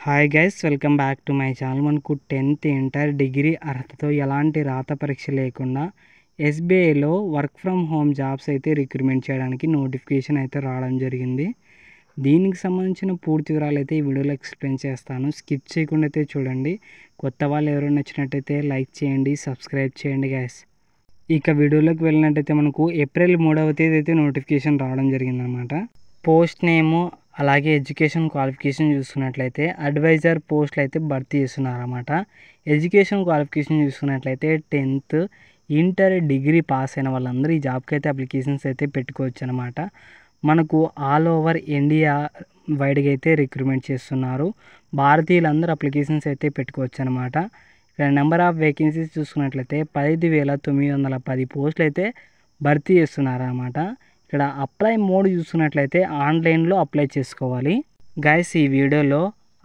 Hi guys, welcome back to my channel. మనకు 10th inter degree అర్హతతో ఎలాంటి రాత పరీక్ష లేకుండా ఎస్బీఐలో వర్క్ ఫ్రమ్ హోమ్ జాబ్స్ అయితే రిక్రూట్మెంట్ చేయడానికి నోటిఫికేషన్ అయితే రావడం జరిగింది. దీనికి సంబంధించిన పూర్తి వివరాలు అయితే ఈ వీడియోలో ఎక్స్ప్లెయిన్ చేస్తాను. స్కిప్ చేయకుండా అయితే చూడండి. కొత్త వాళ్ళు ఎవరైనా నచ్చినట్టయితే లైక్ చేయండి, సబ్స్క్రైబ్ చేయండి గైస్. ఇక వీడియోలోకి వెళ్ళినట్టయితే మనకు ఏప్రిల్ 3వ తేదీ అయితే నోటిఫికేషన్ రావడం జరిగిందనమాట. పోస్ట్ నేము అలాగే ఎడ్యుకేషన్ క్వాలిఫికేషన్ చూసుకున్నట్లయితే అడ్వైజర్ పోస్టులు అయితే భర్తీ చేస్తున్నారన్నమాట. ఎడ్యుకేషన్ క్వాలిఫికేషన్ చూసుకున్నట్లయితే 10th ఇంటర్ డిగ్రీ పాస్ అయిన వాళ్ళందరూ ఈ జాబ్కి అయితే అప్లికేషన్స్ అయితే పెట్టుకోవచ్చు అనమాట. మనకు ఆల్ ఓవర్ ఇండియా వైడ్గా అయితే రిక్రూట్మెంట్ చేస్తున్నారు. భారతీయులందరూ అప్లికేషన్స్ అయితే పెట్టుకోవచ్చు అనమాట. ఇక్కడ నెంబర్ ఆఫ్ వేకెన్సీస్ చూసుకున్నట్లయితే 15,910 పోస్టులు అయితే భర్తీ చేస్తున్నారు అన్నమాట. ఇక్కడ అప్లై మోడ్ చూసుకున్నట్లయితే ఆన్లైన్లో అప్లై చేసుకోవాలి. గైస్, ఈ వీడియోలో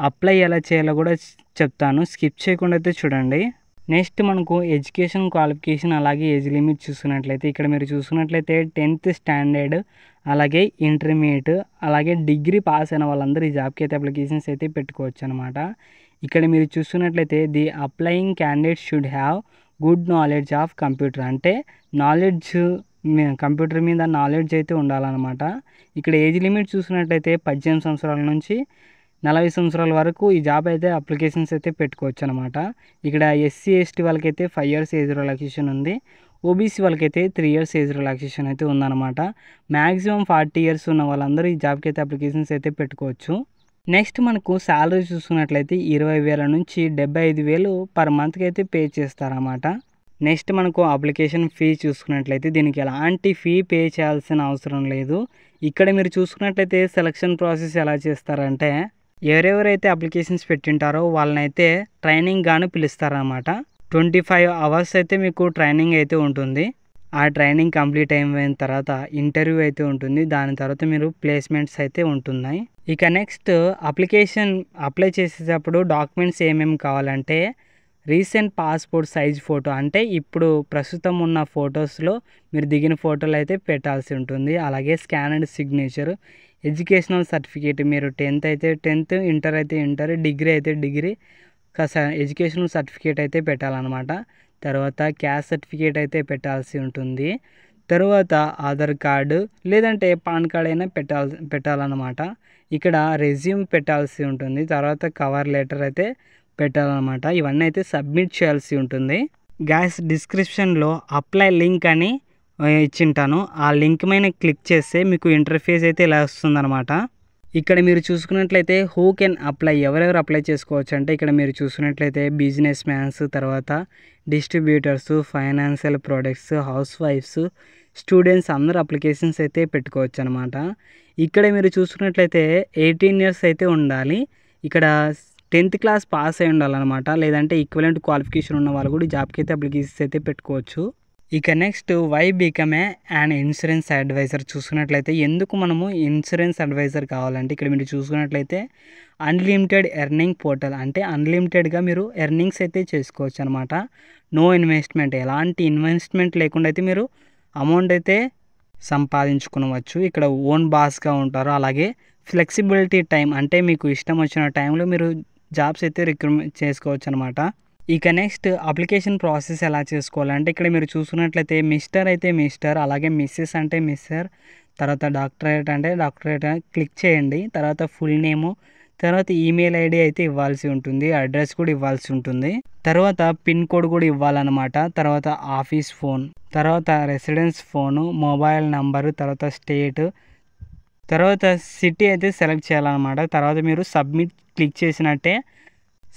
అప్లై ఎలా చేయాలో కూడా చెప్తాను, స్కిప్ చేయకుండా అయితే చూడండి. నెక్స్ట్ మనకు ఎడ్యుకేషన్ క్వాలిఫికేషన్ అలాగే ఏజ్ లిమిట్ చూసుకున్నట్లయితే ఇక్కడ మీరు చూసుకున్నట్లయితే 10th స్టాండర్డ్ అలాగే ఇంటర్మీడియట్ అలాగే డిగ్రీ పాస్ అయిన వాళ్ళందరూ ఈ జాబ్కి అయితే అప్లికేషన్స్ అయితే పెట్టుకోవచ్చు అనమాట. ఇక్కడ మీరు చూసుకున్నట్లయితే the applying candidate should have good knowledge of computer, అంటే నాలెడ్జ్ కంప్యూటర్ మీద నాలెడ్జ్ అయితే ఉండాలన్నమాట. ఇక్కడ ఏజ్ లిమిట్ చూసినట్లయితే 18 సంవత్సరాల నుంచి 40 సంవత్సరాల వరకు ఈ జాబ్ అయితే అప్లికేషన్స్ అయితే పెట్టుకోవచ్చు అనమాట. ఇక్కడ ఎస్సీ ఎస్టీ వాళ్ళకైతే 5 years ఏజ్ రిలాక్సేషన్ ఉంది. ఓబీసీ వాళ్ళకైతే 3 years ఏజ్ రిలాక్సేషన్ అయితే ఉందన్నమాట. మ్యాక్సిమం 40 years ఉన్న వాళ్ళందరూ ఈ జాబ్కి అయితే అప్లికేషన్స్ అయితే పెట్టుకోవచ్చు. నెక్స్ట్ మనకు శాలరీ చూసుకున్నట్లయితే 20,000 నుంచి 75,000 పర్ మంత్కి అయితే పే చేస్తారన్నమాట. నెక్స్ట్ మనకు అప్లికేషన్ ఫీ చూసుకున్నట్లయితే దీనికి ఎలాంటి ఫీ పే చేయాల్సిన అవసరం లేదు. ఇక్కడ మీరు చూసుకున్నట్లయితే సెలక్షన్ ప్రాసెస్ ఎలా చేస్తారంటే ఎవరెవరైతే అప్లికేషన్స్ పెట్టింటారో వాళ్ళనైతే ట్రైనింగ్ గాను పిలుస్తారన్నమాట. 25 hours అయితే మీకు ట్రైనింగ్ అయితే ఉంటుంది. ఆ ట్రైనింగ్ కంప్లీట్ అయిన తర్వాత ఇంటర్వ్యూ అయితే ఉంటుంది. దాని తర్వాత మీరు ప్లేస్మెంట్స్ అయితే ఉంటున్నాయి. ఇక నెక్స్ట్ అప్లికేషన్ అప్లై చేసేటప్పుడు డాక్యుమెంట్స్ ఏమేమి కావాలంటే రీసెంట్ పాస్పోర్ట్ సైజ్ ఫోటో, అంటే ఇప్పుడు ప్రస్తుతం ఉన్న ఫొటోస్లో మీరు దిగిన ఫోటోలు అయితే పెట్టాల్సి ఉంటుంది. అలాగే స్కానర్డ్ సిగ్నేచర్, ఎడ్యుకేషనల్ సర్టిఫికేట్, మీరు 10th అయితే 10th, ఇంటర్ అయితే ఇంటర్, డిగ్రీ అయితే డిగ్రీ ఎడ్యుకేషనల్ సర్టిఫికేట్ అయితే పెట్టాలన్నమాట. తర్వాత క్యాస్ట్ సర్టిఫికేట్ అయితే పెట్టాల్సి ఉంటుంది. తర్వాత ఆధార్ కార్డు లేదంటే పాన్ కార్డ్ అయినా పెట్టాలన్నమాట. ఇక్కడ రెజ్యూమ్ పెట్టాల్సి ఉంటుంది. తర్వాత కవర్ లెటర్ అయితే పెట్టాలన్నమాట. ఇవన్నీ అయితే సబ్మిట్ చేయాల్సి ఉంటుంది. గ్యాస్ డిస్క్రిప్షన్లో అప్లై లింక్ అని ఇచ్చింటాను. ఆ లింక్ మీద క్లిక్ చేస్తే మీకు ఇంటర్ఫేస్ అయితే ఇలా వస్తుందన్నమాట. ఇక్కడ మీరు చూసుకున్నట్లయితే హూ కెన్ అప్లై, ఎవరెవరు అప్లై చేసుకోవచ్చు అంటే ఇక్కడ మీరు చూసుకున్నట్లయితే బిజినెస్ మ్యాన్స్, తర్వాత distributors, financial products, house wifes, students అందరూ అప్లికేషన్స్ అయితే పెట్టుకోవచ్చు అనమాట. ఇక్కడ మీరు చూసుకున్నట్లయితే 18 years అయితే ఉండాలి. ఇక్కడ 10th క్లాస్ పాస్ అయి ఉండాలన్నమాట. లేదంటే ఈక్వలెంట్ క్వాలిఫికేషన్ ఉన్న వాళ్ళు కూడా జాబ్కి అయితే అప్లికేషన్స్ అయితే పెట్టుకోవచ్చు. ఇక next why become an insurance advisor చూసుకున్నట్లయితే ఎందుకు మనము ఇన్సూరెన్స్ అడ్వైజర్ కావాలంటే ఇక్కడ మీరు చూసుకున్నట్లయితే అన్లిమిటెడ్ ఎర్నింగ్ పోర్టల్, అంటే అన్లిమిటెడ్గా మీరు ఎర్నింగ్స్ అయితే చేసుకోవచ్చు అనమాట. నో ఇన్వెస్ట్మెంట్, ఎలాంటి ఇన్వెస్ట్మెంట్ లేకుండా అయితే మీరు అమౌంట్ అయితే సంపాదించుకోవచ్చు. ఇక్కడ ఓన్ బాస్గా ఉంటారు. అలాగే ఫ్లెక్సిబిలిటీ టైం, అంటే మీకు ఇష్టం వచ్చిన టైంలో మీరు జాబ్స్ అయితే రిక్రూట్మెంట్ చేసుకోవచ్చు అనమాట. ఇక నెక్స్ట్ అప్లికేషన్ ప్రాసెస్ ఎలా చేసుకోవాలంటే ఇక్కడ మీరు చూసుకున్నట్లయితే మిస్టర్ అయితే మిస్టర్, అలాగే మిస్సెస్ అంటే మిస్టర్, తర్వాత డాక్టరేట్ అంటే డాక్టరేట్ క్లిక్ చేయండి. తర్వాత ఫుల్ నేము, తర్వాత ఈమెయిల్ ఐడి అయితే ఇవ్వాల్సి ఉంటుంది. అడ్రస్ కూడా ఇవ్వాల్సి ఉంటుంది. తర్వాత పిన్ కోడ్ కూడా ఇవ్వాలన్నమాట. తర్వాత ఆఫీస్ ఫోన్, తర్వాత రెసిడెన్స్ ఫోను, మొబైల్ నంబరు, తర్వాత స్టేట్, తర్వాత సిటీ అయితే సెలెక్ట్ చేయాలన్నమాట. తర్వాత మీరు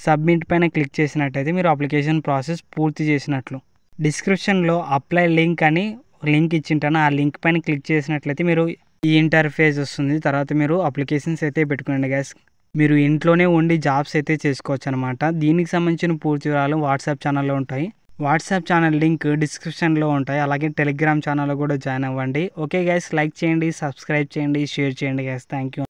సబ్మిట్ పైన క్లిక్ చేసినట్టయితే మీరు అప్లికేషన్ ప్రాసెస్ పూర్తి చేసినట్లు. డిస్క్రిప్షన్లో అప్లై లింక్ అని లింక్ ఇచ్చింటాను. ఆ లింక్ పైన క్లిక్ చేసినట్లయితే మీరు ఈ ఇంటర్ఫేస్ వస్తుంది. తర్వాత మీరు అప్లికేషన్స్ అయితే పెట్టుకోండి గైస్. మీరు ఇంట్లోనే ఉండి జాబ్స్ అయితే చేసుకోవచ్చు అనమాట. దీనికి సంబంధించిన పూర్తి వివరాలు వాట్సాప్ ఛానల్లో ఉంటాయి. వాట్సాప్ ఛానల్ లింక్ డిస్క్రిప్షన్లో ఉంటాయి. అలాగే టెలిగ్రామ్ ఛానల్లో కూడా జాయిన్ అవ్వండి. ఓకే గైస్, లైక్ చేయండి, సబ్స్క్రైబ్ చేయండి, షేర్ చేయండి గైస్. Thank you.